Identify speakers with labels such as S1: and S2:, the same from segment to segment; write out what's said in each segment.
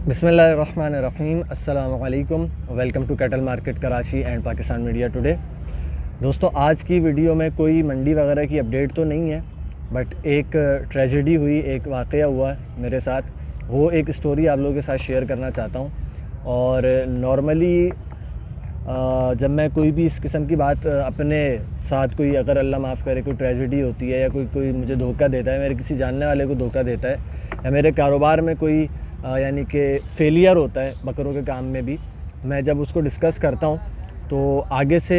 S1: बिस्मिल्लाहिर्रहमानिर्रहीम। अस्सलामु अलैकुम। Welcome to cattle market Karachi and Pakistan media today. दोस्तों, आज की वीडियो में कोई मंडी वगैरह की अपडेट तो नहीं है, बट एक ट्रेजेडी हुई, एक वाक़या हुआ मेरे साथ, वो एक स्टोरी आप लोगों के साथ शेयर करना चाहता हूँ। और नॉर्मली जब मैं कोई भी इस किस्म की बात अपने साथ, कोई अगर अल्लाह माफ़ करे कोई ट्रेजेडी होती है या कोई मुझे धोखा देता है, मेरे किसी जानने वाले को धोखा देता है, या मेरे कारोबार में कोई यानी कि फेलियर होता है बकरों के काम में भी, मैं जब उसको डिस्कस करता हूँ तो आगे से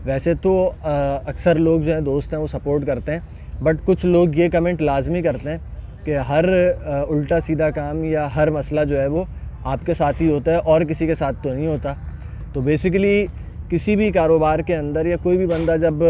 S1: वैसे तो अक्सर लोग जो हैं दोस्त हैं वो सपोर्ट करते हैं, बट कुछ लोग ये कमेंट लाजमी करते हैं कि हर उल्टा सीधा काम या हर मसला जो है वो आपके साथ ही होता है और किसी के साथ तो नहीं होता। तो बेसिकली किसी भी कारोबार के अंदर या कोई भी बंदा जब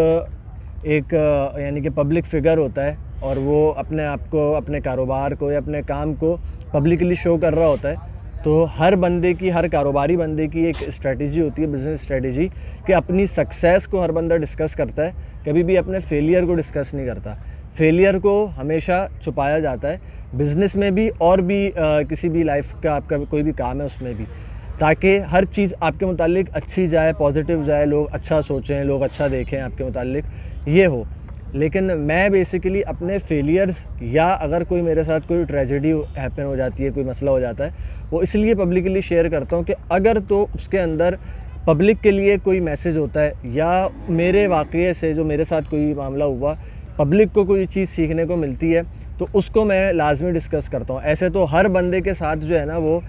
S1: एक यानी कि पब्लिक फ़िगर होता है और वो अपने आप को, अपने कारोबार को या अपने काम को पब्लिकली शो कर रहा होता है, तो हर बंदे की, हर कारोबारी बंदे की एक स्ट्रेटजी होती है, बिज़नेस स्ट्रेटजी, कि अपनी सक्सेस को हर बंदा डिस्कस करता है, कभी भी अपने फेलियर को डिस्कस नहीं करता। फेलियर को हमेशा छुपाया जाता है, बिज़नेस में भी और भी किसी भी लाइफ का आपका कोई भी काम है उसमें भी, ताकि हर चीज़ आपके मुतालिक अच्छी जाए, पॉजिटिव जाए, लोग अच्छा सोचें, लोग अच्छा देखें आपके मुतालिक, ये हो। लेकिन मैं बेसिकली अपने फेलियर्स या अगर कोई मेरे साथ कोई ट्रेजेडी हैपन हो जाती है, कोई मसला हो जाता है, वो इसलिए पब्लिकली शेयर करता हूँ कि अगर तो उसके अंदर पब्लिक के लिए कोई मैसेज होता है या मेरे वाक़ये से जो मेरे साथ कोई मामला हुआ, पब्लिक को कोई चीज़ सीखने को मिलती है, तो उसको मैं लाजमी डिस्कस करता हूँ। ऐसे तो हर बंदे के साथ जो है ना वो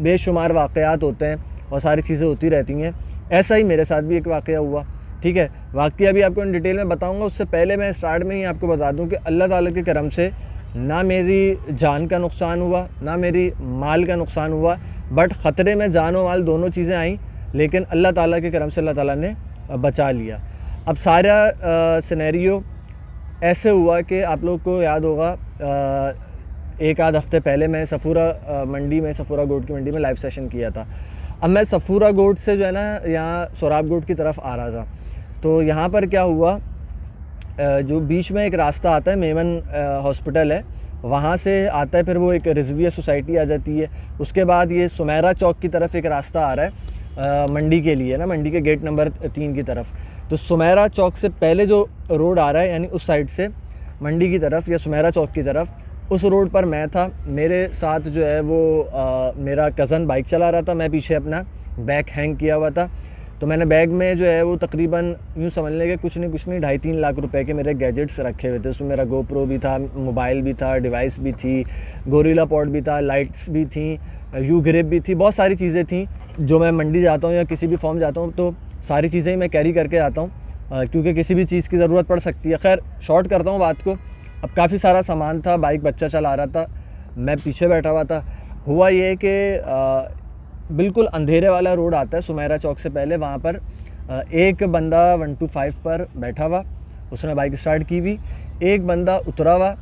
S1: बेशुमार वाक़यात होते हैं और सारी चीज़ें होती रहती हैं। ऐसा ही मेरे साथ भी एक वाक़या हुआ, ठीक है। वाक़या भी आपको इन डिटेल में बताऊंगा, उससे पहले मैं स्टार्ट में ही आपको बता दूं कि अल्लाह ताला के करम से ना मेरी जान का नुकसान हुआ, ना मेरी माल का नुकसान हुआ, बट ख़तरे में जान और माल दोनों चीज़ें आई, लेकिन अल्लाह ताला के करम से अल्लाह ताला ने बचा लिया। अब सारा सिनेरियो ऐसे हुआ कि आप लोग को याद होगा, एक आध हफ़्ते पहले मैं सफ़ूरा मंडी में, सफ़ूरा गोट की मंडी में लाइव सेशन किया था। अब मैं सफ़ूरा गोट से जो है ना यहाँ सोराब गोट की तरफ आ रहा था, तो यहाँ पर क्या हुआ, जो बीच में एक रास्ता आता है, मेमन हॉस्पिटल है, वहाँ से आता है, फिर वो एक रिजविया सोसाइटी आ जाती है, उसके बाद ये सुमेरा चौक की तरफ एक रास्ता आ रहा है मंडी के लिए ना, मंडी के गेट नंबर 3 की तरफ। तो सुमेरा चौक से पहले जो रोड आ रहा है, यानी उस साइड से मंडी की तरफ या सुमेरा चौक की तरफ, उस रोड पर मैं था। मेरे साथ जो है वो मेरा कज़न बाइक चला रहा था, मैं पीछे अपना बैग हैंग किया हुआ था। तो मैंने बैग में जो है वो तकरीबन यूँ समझ लें कि कुछ नहीं 2.5-3 लाख रुपए के मेरे गैजेट्स रखे हुए थे। उसमें मेरा गोप्रो भी था, मोबाइल भी था, डिवाइस भी थी, गोरिल्ला पॉड भी था, लाइट्स भी थी, यू ग्रिप भी थी, बहुत सारी चीज़ें थी। जो मैं मंडी जाता हूँ या किसी भी फॉर्म जाता हूँ तो सारी चीज़ें ही मैं कैरी करके आता हूँ, क्योंकि किसी भी चीज़ की ज़रूरत पड़ सकती है। खैर, शॉर्ट करता हूँ बात को। अब काफ़ी सारा सामान था, बाइक बच्चा चला रहा था, मैं पीछे बैठा हुआ था। हुआ ये कि बिल्कुल अंधेरे वाला रोड आता है सुमेरा चौक से पहले, वहाँ पर एक बंदा 125 पर बैठा हुआ, उसने बाइक स्टार्ट की हुई। एक बंदा उतरा हुआ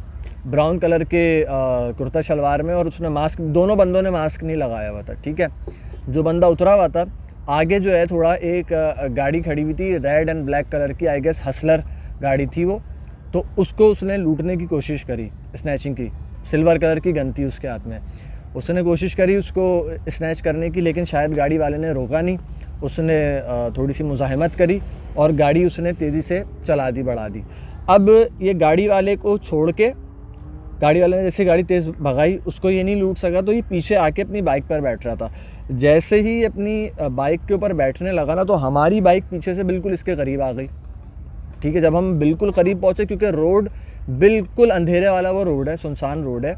S1: ब्राउन कलर के कुर्ता शलवार में, और उसने मास्क, दोनों बंदों ने मास्क नहीं लगाया हुआ था, ठीक है। जो बंदा उतरा हुआ था, आगे जो है थोड़ा एक गाड़ी खड़ी हुई थी, रेड एंड ब्लैक कलर की, आई गेस हसलर गाड़ी थी वो। तो उसको उसने लूटने की कोशिश करी, स्नैचिंग की। सिल्वर कलर की गन थी उसके हाथ में, उसने कोशिश करी उसको स्नैच करने की, लेकिन शायद गाड़ी वाले ने रोका नहीं। उसने थोड़ी सी मुज़ाहिमत करी और गाड़ी उसने तेज़ी से चला दी, बढ़ा दी। अब ये गाड़ी वाले को छोड़ के, गाड़ी वाले ने जैसे गाड़ी तेज़ भगाई, उसको ये नहीं लूट सका, तो ये पीछे आके अपनी बाइक पर बैठ रहा था। जैसे ही अपनी बाइक के ऊपर बैठने लगा ना, तो हमारी बाइक पीछे से बिल्कुल इसके करीब आ गई, ठीक है। जब हम बिल्कुल करीब पहुँचे, क्योंकि रोड बिल्कुल अंधेरे वाला वो रोड है, सुनसान रोड है,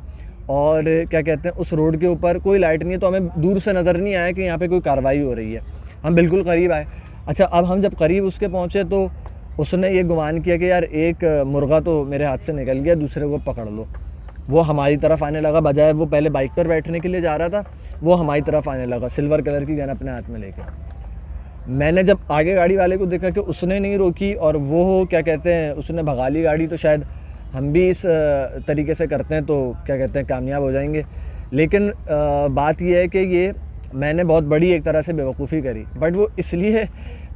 S1: और क्या कहते हैं, उस रोड के ऊपर कोई लाइट नहीं है, तो हमें दूर से नज़र नहीं आया कि यहाँ पे कोई कार्रवाई हो रही है। हम बिल्कुल करीब आए। अच्छा, अब हम जब करीब उसके पहुँचे तो उसने ये गुमान किया कि यार एक मुर्गा तो मेरे हाथ से निकल गया, दूसरे को पकड़ लो। वो हमारी तरफ आने लगा, बजाय वो पहले बाइक पर बैठने के लिए जा रहा था, वो हमारी तरफ आने लगा, सिल्वर कलर की गन अपने हाथ में लेकर। मैंने जब आगे गाड़ी वाले को देखा कि उसने नहीं रोकी और वो क्या कहते हैं, उसने भगा ली गाड़ी, तो शायद हम भी इस तरीके से करते हैं तो क्या कहते हैं कामयाब हो जाएंगे। लेकिन बात यह है कि ये मैंने बहुत बड़ी एक तरह से बेवकूफ़ी करी, बट वो इसलिए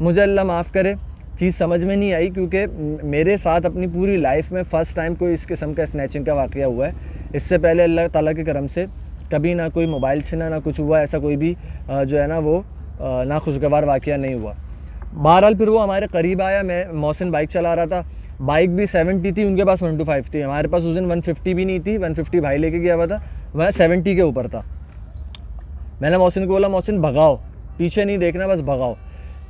S1: मुझे अल्लाह माफ़ करे चीज़ समझ में नहीं आई, क्योंकि मेरे साथ अपनी पूरी लाइफ में फ़र्स्ट टाइम कोई इस किस्म का स्नैचिंग का वाक़या हुआ है। इससे पहले अल्लाह ताला के करम से कभी ना कोई मोबाइल छीना ना कुछ हुआ, ऐसा कोई भी जो है ना वो नाखुशगवार वाक़या नहीं हुआ। बहरहाल फिर वो हमारे करीब आया, मैं मोहसिन बाइक चला रहा था, बाइक भी 70 थी, उनके पास 125 थी, हमारे पास उस दिन 150 भी नहीं थी, 150 भाई लेके गया हुआ था, वह 70 के ऊपर था। मैंने मोहसिन को बोला मोहसिन भगाओ, पीछे नहीं देखना, बस भगाओ,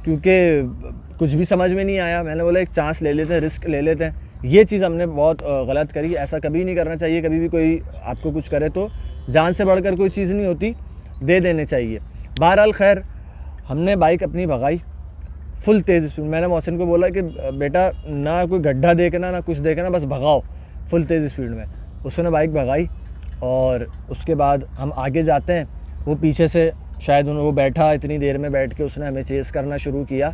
S1: क्योंकि कुछ भी समझ में नहीं आया। मैंने बोला एक चांस ले लेते हैं, रिस्क ले लेते हैं। ये चीज़ हमने बहुत गलत करी, ऐसा कभी नहीं करना चाहिए। कभी भी कोई आपको कुछ करे तो जान से बढ़कर कोई चीज़ नहीं होती, दे देने चाहिए। बहरहाल खैर हमने बाइक अपनी भगाई फुल तेज़ स्पीड। मैंने मोहसिन को बोला कि बेटा ना कोई गड्ढा देखना ना कुछ देखना, बस भगाओ फुल तेज़ स्पीड में। उसने बाइक भगाई और उसके बाद हम आगे जाते हैं, वो पीछे से शायद वो बैठा, इतनी देर में बैठ के उसने हमें चेस करना शुरू किया,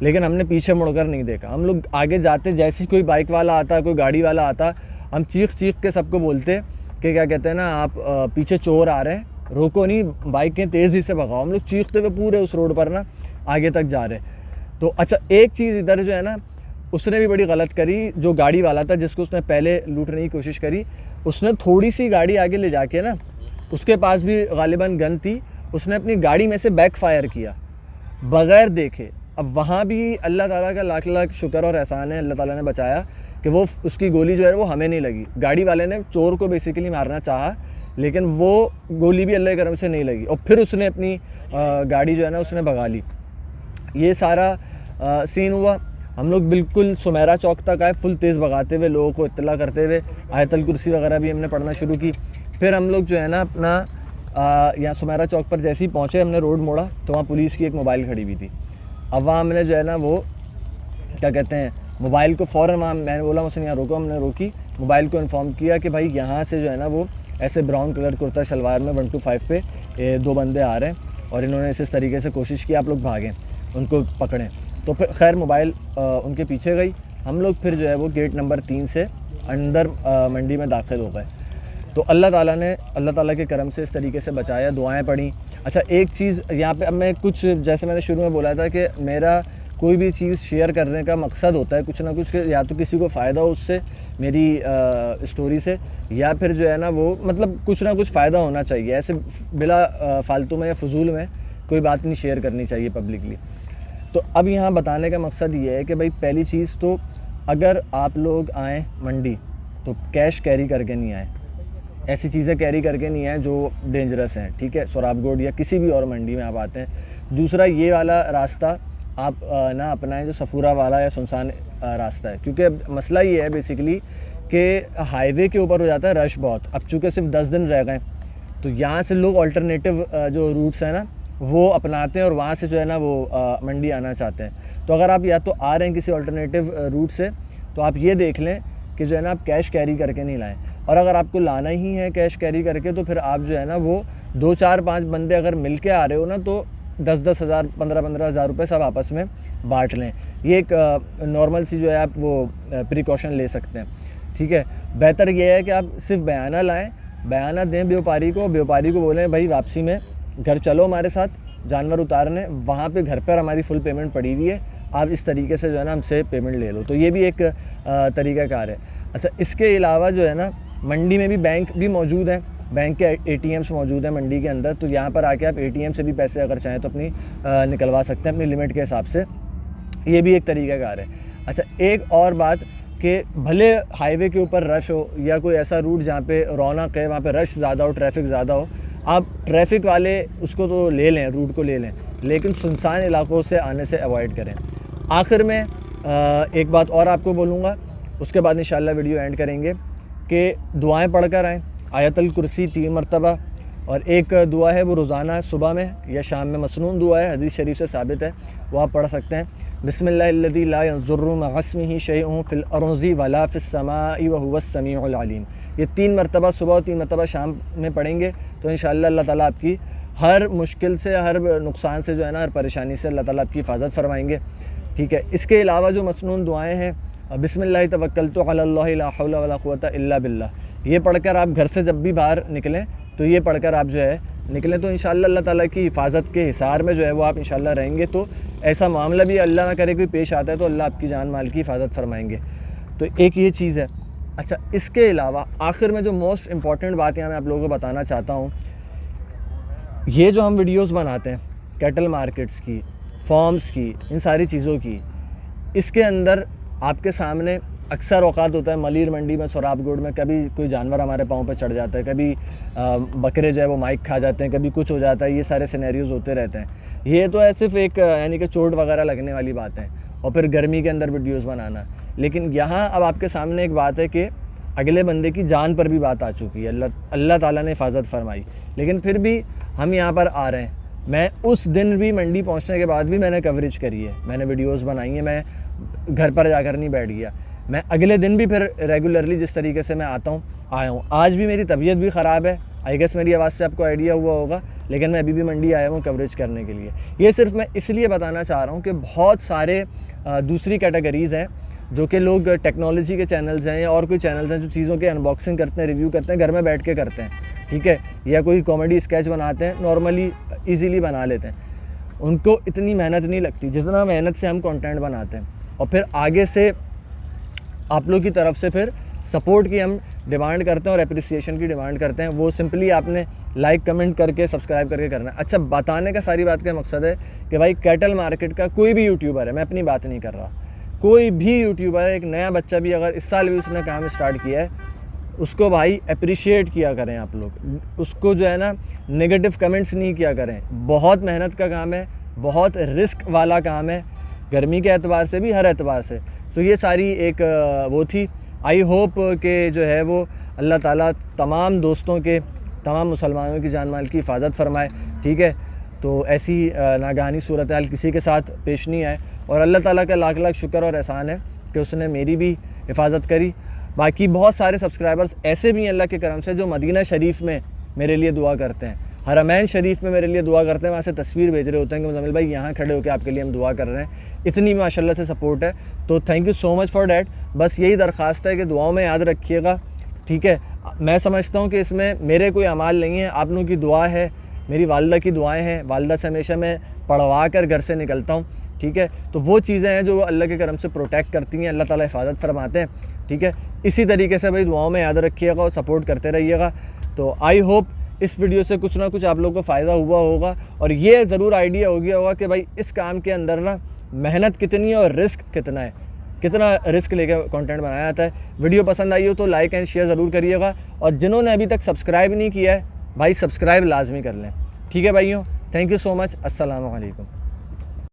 S1: लेकिन हमने पीछे मुड़कर नहीं देखा। हम लोग आगे जाते, जैसे ही कोई बाइक वाला आता, कोई गाड़ी वाला आता, हम चीख चीख के सबको बोलते कि क्या कहते हैं ना, आप पीछे चोर आ रहे हैं, रोको नहीं, बाइकें तेज़ी से भगाओ। हम लोग चीखते हुए पूरे उस रोड पर ना आगे तक जा रहे। तो अच्छा एक चीज़ इधर जो है ना, उसने भी बड़ी गलत करी, जो गाड़ी वाला था जिसको उसने पहले लूटने की कोशिश करी, उसने थोड़ी सी गाड़ी आगे ले जाके ना, उसके पास भी गालिबन गन थी, उसने अपनी गाड़ी में से बैक फायर किया बग़ैर देखे। अब वहाँ भी अल्लाह ताला का लाख लाख शुक्र और एहसान है, अल्लाह ताला ने बचाया कि वो उसकी गोली जो है वो हमें नहीं लगी। गाड़ी वाले ने चोर को बेसिकली मारना चाहा, लेकिन वो गोली भी अल्लाह के करम से नहीं लगी, और फिर उसने अपनी गाड़ी जो है ना उसने भगा ली। ये सारा सीन हुआ। हम लोग बिल्कुल सुमेरा चौक तक आए, फुल तेज़ भगाते हुए, लोगों को इत्तला करते हुए। आयतल कुर्सी वगैरह भी हमने पढ़ना शुरू की। फिर हम लोग जो है ना अपना यहाँ सुमेरा चौक पर जैसे ही पहुँचे, हमने रोड मोड़ा तो वहाँ पुलिस की एक मोबाइल खड़ी हुई थी। अब वहाँ हमने जो है ना वो क्या कहते हैं, मोबाइल को फ़ौरन वहाँ मैंने बोला मुझसे यहाँ रोको, हमने रोकी, मोबाइल को इन्फॉर्म किया कि भाई यहाँ से जो है ना वो ऐसे ब्राउन कलर कुर्ता शलवार में 125 पे 2 बंदे आ रहे हैं और इन्होंने इस तरीके से कोशिश की, आप लोग भागें, उनको पकड़ें। तो फिर खैर मोबाइल उनके पीछे गई। हम लोग फिर जो है वो गेट नंबर 3 से अंदर मंडी में दाखिल हो गए। तो अल्लाह ताला के करम से इस तरीके से बचाया, दुआएं पढ़ी। अच्छा एक चीज़ यहाँ पे अब मैं कुछ, जैसे मैंने शुरू में बोला था कि मेरा कोई भी चीज़ शेयर करने का मकसद होता है कुछ ना कुछ, या तो किसी को फ़ायदा हो उससे, मेरी स्टोरी से, या फिर जो है ना वो मतलब कुछ ना कुछ फ़ायदा होना चाहिए। ऐसे बिला फालतू में या फजूल में कोई बात नहीं शेयर करनी चाहिए पब्लिकली। तो अब यहाँ बताने का मकसद ये है कि भाई पहली चीज़ तो अगर आप लोग आएँ मंडी तो कैश कैरी करके नहीं आएँ, ऐसी चीज़ें कैरी करके नहीं आए जो डेंजरस हैं, ठीक है। सोराबगोड या किसी भी और मंडी में आप आते हैं। दूसरा ये वाला रास्ता आप ना अपनाएं जो सफूरा वाला या सुनसान रास्ता है, क्योंकि मसला ये है बेसिकली कि हाईवे के ऊपर हो जाता है रश बहुत। अब चूँकि सिर्फ 10 दिन रह गए तो यहाँ से लोग अल्टरनेटिव जो रूट्स हैं ना वो अपनाते हैं और वहाँ से जो है ना वो मंडी आना चाहते हैं। तो अगर आप या तो आ रहे हैं किसी अल्टरनेटिव रूट से तो आप ये देख लें कि जो है ना आप कैश कैरी करके नहीं लाएं, और अगर आपको लाना ही है कैश कैरी करके तो फिर आप जो है ना वो 2 4 5 बंदे अगर मिल के आ रहे हो ना तो 10 हज़ार 15 हज़ार रुपये सब आपस में बांट लें। ये एक नॉर्मल सी जो है आप वो प्रिकॉशन ले सकते हैं, ठीक है। बेहतर ये है कि आप सिर्फ बयाना लाएँ, बयाना दें व्यापारी को बोलें भाई वापसी में घर चलो हमारे साथ जानवर उतारने, वहाँ पे घर पर हमारी फुल पेमेंट पड़ी हुई है, आप इस तरीके से जो है ना हमसे पेमेंट ले लो। तो ये भी एक तरीक़ाकार है। अच्छा इसके अलावा जो है ना मंडी में भी बैंक भी मौजूद हैं, बैंक के ATMs मौजूद हैं मंडी के अंदर। तो यहाँ पर आके आप ATM से भी पैसे अगर चाहें तो अपनी निकलवा सकते हैं अपनी लिमिट के हिसाब से, ये भी एक तरीक़ाकार है। अच्छा एक और बात कि भले हाईवे के ऊपर रश हो या कोई ऐसा रूट जहाँ पे रौनक है, वहाँ पे रश ज़्यादा हो, ट्रैफिक ज़्यादा हो, आप ट्रैफिक वाले उसको तो ले लें, रूट को ले लें, लेकिन सुनसान इलाकों से आने से अवॉइड करें। आखिर में एक बात और आपको बोलूँगा, उसके बाद इंशाल्लाह वीडियो एंड करेंगे कि दुआएं पढ़कर आएँ। आयतल कुर्सी 3 मरतबा, और एक दुआ है वो रोज़ाना सुबह में या शाम में मसनून दुआ है, हदीस शरीफ से साबित है, वो आप पढ़ सकते हैं। बिस्मिल्लाहिल्लज़ी ला यज़ुर्रु मअ इस्मिही शैउन फ़िल अर्ज़ि वला फ़िस समाई व हुवस समीउल अलीम। ये 3 मरतबा सुबह और 3 मरतबा शाम में पढ़ेंगे तो इंशाअल्लाह अल्लाह ताला आपकी हर मुश्किल से, हर नुकसान से जो है ना, हर परेशानी से अल्लाह ताला आपकी हिफाजत फरमाएंगे, ठीक है। इसके अलावा जो मसनून दुआएँ हैं, बिस्मिल्लाहि तवक्कलतु अलल्लाहि ला हौला वला कुव्वता इल्ला बिल्लाह, ये पढ़कर आप घर से जब भी बाहर निकलें तो ये पढ़कर आप जो है निकलें, तो इंशाअल्लाह अल्लाह ताला की हिफाजत के हिसार में जो है वो आप इंशाअल्लाह रहेंगे। तो ऐसा मामला भी अल्लाह ना करे कोई पेश आता है तो अल्लाह आपकी जान माल की हिफाजत फरमाएंगे। तो एक ये चीज़ है। अच्छा इसके अलावा आखिर में जो मोस्ट इम्पॉर्टेंट बात यहाँ मैं आप लोगों को बताना चाहता हूँ ये जो हम वीडियोस बनाते हैं कैटल मार्केट्स की, फॉर्म्स की, इन सारी चीज़ों की, इसके अंदर आपके सामने अक्सर औकात होता है मलीर मंडी में, सोराबगुड़ में, कभी कोई जानवर हमारे पाँव पे चढ़ जाता है, कभी बकरे जो है वो माइक खा जाते हैं, कभी कुछ हो जाता है, ये सारे सिनेरियोज़ होते रहते हैं। ये तो है सिर्फ एक यानी कि चोट वगैरह लगने वाली बात है, और फिर गर्मी के अंदर वीडियोस बनाना। लेकिन यहाँ अब आपके सामने एक बात है कि अगले बंदे की जान पर भी बात आ चुकी है, अल्लाह ताला ने हिफाजत फरमाई, लेकिन फिर भी हम यहाँ पर आ रहे हैं। मैं उस दिन भी मंडी पहुँचने के बाद भी मैंने कवरेज करी है, मैंने वीडियोज़ बनाई हैं, मैं घर पर जाकर नहीं बैठ गया, मैं अगले दिन भी फिर रेगुलरली जिस तरीके से मैं आया हूँ। आज भी मेरी तबीयत भी ख़राब है, आई गेस मेरी आवाज़ से आपको आइडिया हुआ होगा, लेकिन मैं अभी भी मंडी आया हूँ कवरेज करने के लिए। ये सिर्फ मैं इसलिए बताना चाह रहा हूँ कि बहुत सारे दूसरी कैटेगरीज़ हैं जो कि लोग टेक्नोलॉजी के चैनल्स हैं या और कोई चैनल्स हैं जो चीज़ों के अनबॉक्सिंग करते हैं, रिव्यू करते हैं, घर में बैठ के करते हैं, ठीक है, या कोई कॉमेडी स्केच बनाते हैं, नॉर्मली ईज़िली बना लेते हैं। उनको इतनी मेहनत नहीं लगती जितना मेहनत से हम कंटेंट बनाते हैं, और फिर आगे से आप लोग की तरफ से फिर सपोर्ट की हम डिमांड करते हैं और एप्रिसिएशन की डिमांड करते हैं। वो सिंपली आपने लाइक कमेंट करके सब्सक्राइब करके करना है। अच्छा, बताने का सारी बात का मकसद है कि भाई कैटल मार्केट का कोई भी यूट्यूबर है, मैं अपनी बात नहीं कर रहा, कोई भी यूट्यूबर है, एक नया बच्चा भी अगर इस साल भी उसने काम स्टार्ट किया है, उसको भाई अप्रिशिएट किया करें आप लोग, उसको जो है ना नेगेटिव कमेंट्स नहीं किया करें। बहुत मेहनत का काम है, बहुत रिस्क वाला काम है, गर्मी के एतबार से भी, हर एतबार से। तो ये सारी एक वो थी। आई होप कि जो है वो अल्लाह ताला तमाम दोस्तों के, तमाम मुसलमानों की जान माल की हिफाजत फरमाए, ठीक है। तो ऐसी नागहानी सूरत हाल किसी के साथ पेश नहीं आए, और अल्लाह ताला का लाख लाख शुक्र और एहसान है कि उसने मेरी भी हिफाजत करी। बाकी बहुत सारे सब्सक्राइबर्स ऐसे भी हैं अल्लाह के करम से जो मदीना शरीफ में मेरे लिए दुआ करते हैं, हरमैन शरीफ में मेरे लिए दुआ करते हैं, वहाँ से तस्वीर भेज रहे होते हैं कि मुज़म्मिल भाई यहाँ खड़े होकर आपके लिए हम दुआ कर रहे हैं। इतनी माशाल्लाह से सपोर्ट है, तो thank you so much for that. बस यही दरख्वास्त है कि दुआओं में याद रखिएगा, ठीक है। मैं समझता हूँ कि इसमें मेरे कोई अमाल नहीं है, आप लोगों की दुआ है, मेरी वालिदा की दुआएँ हैं, वालिदा से हमेशा मैं पढ़वा कर घर से निकलता हूँ, ठीक है। तो वो चीज़ें हैं जो अल्लाह के करम से प्रोटेक्ट करती हैं, अल्लाह ताला हिफाजत फरमाते हैं, ठीक है। इसी तरीके से भाई दुआओं में याद रखिएगा और सपोर्ट करते रहिएगा। तो आई होप इस वीडियो से कुछ ना कुछ आप लोगों को फ़ायदा हुआ होगा, और ये ज़रूर आइडिया हो गया होगा कि भाई इस काम के अंदर ना मेहनत कितनी है और रिस्क कितना है, कितना रिस्क लेकर कंटेंट बनाया जाता है। वीडियो पसंद आई हो तो लाइक एंड शेयर ज़रूर करिएगा, और जिन्होंने अभी तक सब्सक्राइब नहीं किया है भाई सब्सक्राइब लाजमी कर लें, ठीक है भाइयों। Thank you so much. अस्सलाम वालेकुम।